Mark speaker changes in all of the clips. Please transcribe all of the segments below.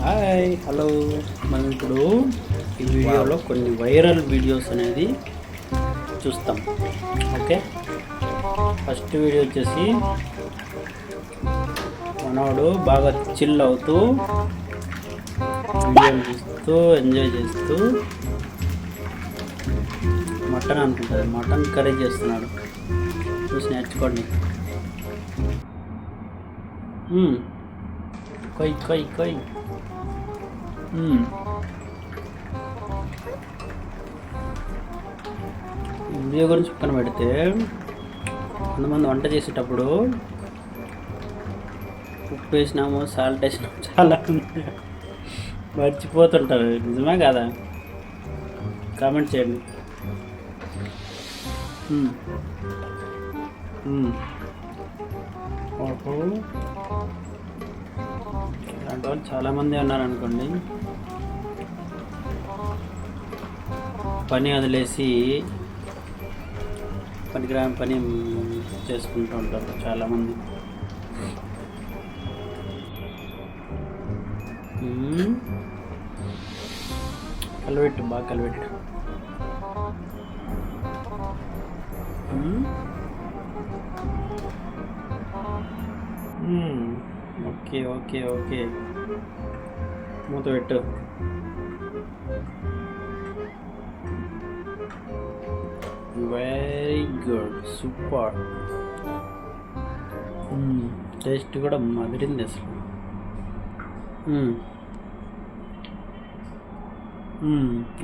Speaker 1: Hi hello. మనం ఇప్పుడు ఈ వీడియోలో కొన్ని వైరల్ వీడియోస్ అనేది చూస్తాం. ఓకే, ఫస్ట్ వీడియో వచ్చేసి మనోడు బాగా చిల్ అవుతూ వీడియోలు చూస్తూ ఎంజాయ్ చేస్తూ మటన్ అనుకుంటుంది, మటన్ కర్రీ చేస్తున్నాడు. చూసి నేర్చుకోండి. కొయ్ కొయ్ కొయ్. వీడియో గురించి పక్కన పెడితే కొంతమంది వంట చేసేటప్పుడు ఉప్పు వేసినాము, సాల్ట్ వేసినాము చాలా మర్చిపోతుంటారు. నిజమే కదా? కామెంట్ చేయండి. ఓహో, ఇలాంటి వాళ్ళు చాలామంది ఉన్నారనుకోండి. పని వదిలేసి పనికిరాని పని చేసుకుంటూ ఉంటారు చాలామంది. కలిపెట్టు, బాగా కలిపెట్టు. ఓకే ఓకే ఓకే, మూత పెట్టు. Very good, super. టేస్ట్ కూడా మదిరింది అసలు.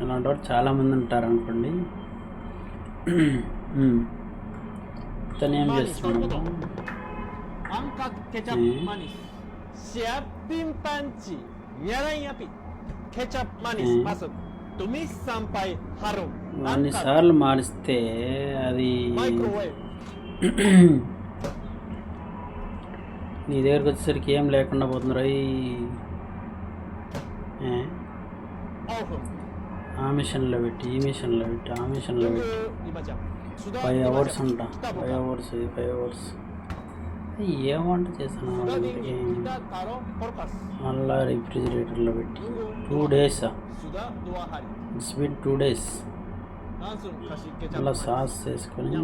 Speaker 1: అలాంటి వాడు చాలామంది ఉంటారు అనుకోండి. తను ఏం చేస్తున్నాడు? అన్నిసార్లు మారిస్తే అది నీ దగ్గరకు వచ్చేసరికి ఏం లేకుండా పోతుంది. ఆ మిషన్లో పెట్టి, ఈ మిషన్లో పెట్టి, ఆ మిషన్లో పెట్టి 5 hours అంట. 5 hours, 5 hours. ఏం వంట చేశాను మళ్ళా రిఫ్రిజిరేటర్లో పెట్టి 2 days. It's been 2 days. మళ్ళీ సాస్ వేసుకొని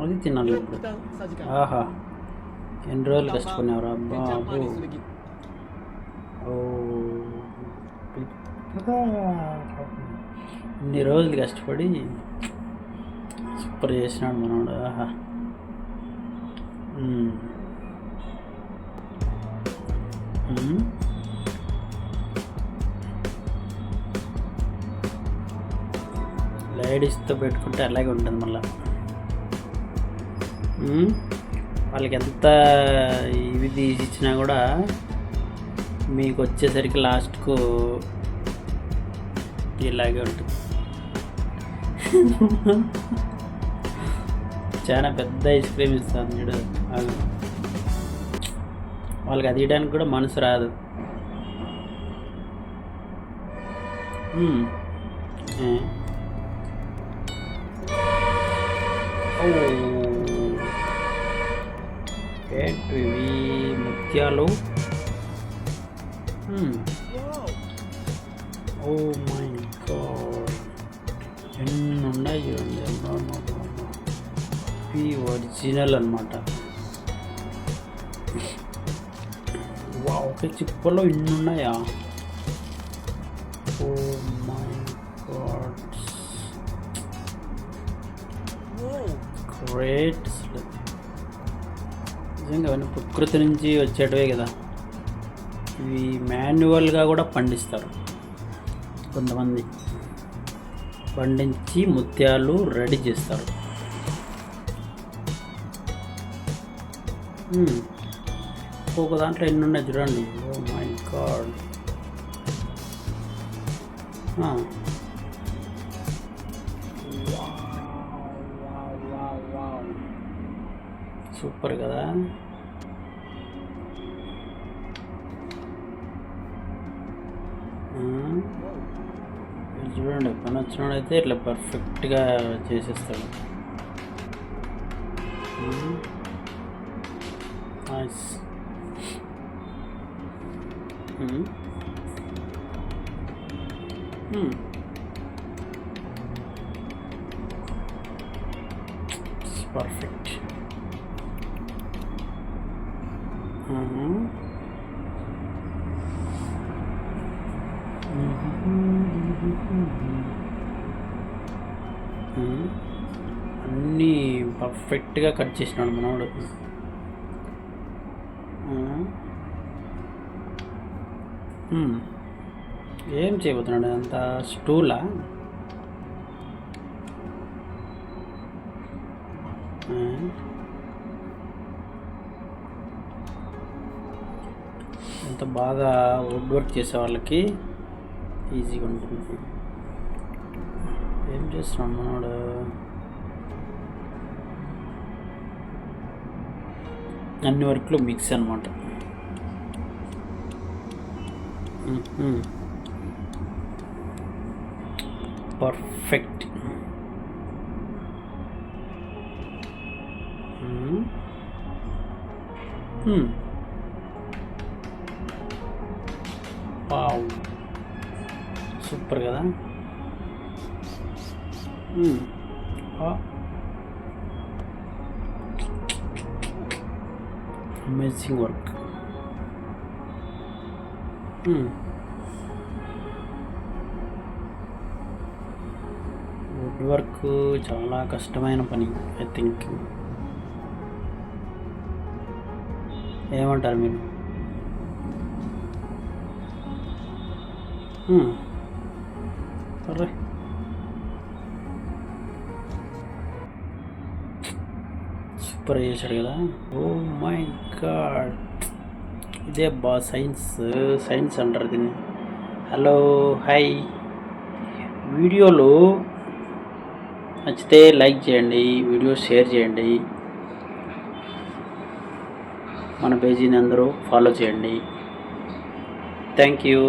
Speaker 1: అది తినాలి ఇప్పుడు. ఆహా, ఎన్ని రోజులు కష్టపడినవరా బాబు. ఇన్ని రోజులు కష్టపడి సూపర్ చేసినాడు మనోడు. ఆహా, లేడీస్తో పెట్టుకుంటే అలాగే ఉంటుంది. మళ్ళీ వాళ్ళకి ఎంత ఇవి తీసి ఇచ్చినా కూడా మీకు వచ్చేసరికి లాస్ట్కు ఇలాగే ఉంటుంది. చాలా పెద్ద ఐస్ క్రీమ్ ఇస్తాను చూడు, వాళ్ళకి అది ఇవ్వడానికి కూడా మనసు రాదు. ఏంటివి ముత్యాలు? ఓ మై గాడ్, ఎన్ని ఉన్నాయి చూడండి. ఒరిజినల్ అనమాట. ఒక చిప్పలో ఇన్ని ఉన్నాయా? Oh my God, great. నిజంగా అవన్నీ ప్రకృతి నుంచి వచ్చేటవే కదా. ఇవి మాన్యువల్గా కూడా పండిస్తారు కొంతమంది, పండించి ముత్యాలు రెడీ చేస్తారు. ఒక దాంట్లో ఎన్ని ఉన్నాయి చూడండి. ఓ మై గాడ్, సూపర్ కదా. చూడండి, పని వచ్చినాడైతే ఇట్లా పర్ఫెక్ట్గా చేసేస్తాడు. నైస్. పర్ఫెక్ట్. అన్నీ పర్ఫెక్ట్గా కట్ చేసినాడు మనోడు. ఏం చేయబోతున్నాడు? అంత స్టూలా? అంత బాగా వుడ్ వర్క్ చేసే వాళ్ళకి ఈజీగా ఉంటుంది. ఏం చేస్తున్నాడు మనోడు? అన్ని వర్క్లు మిక్స్ అనమాట. పర్ఫెక్ట్. వావ్, సూపర్ కదా. Amazing work. వుడ్ వర్క్ చాలా కష్టమైన పని. ఐ థింక్, ఏమంటారు మీరు? అరే, సూపర్ చేశాడు కదా. ఓ మై గాడ్, ఇదే బా సైన్స్ అంటారు దీన్ని. Hello, hi. వీడియోలు నచ్చితే లైక్ చేయండి, వీడియో షేర్ చేయండి, మన పేజీని అందరూ ఫాలో చేయండి. Thank you.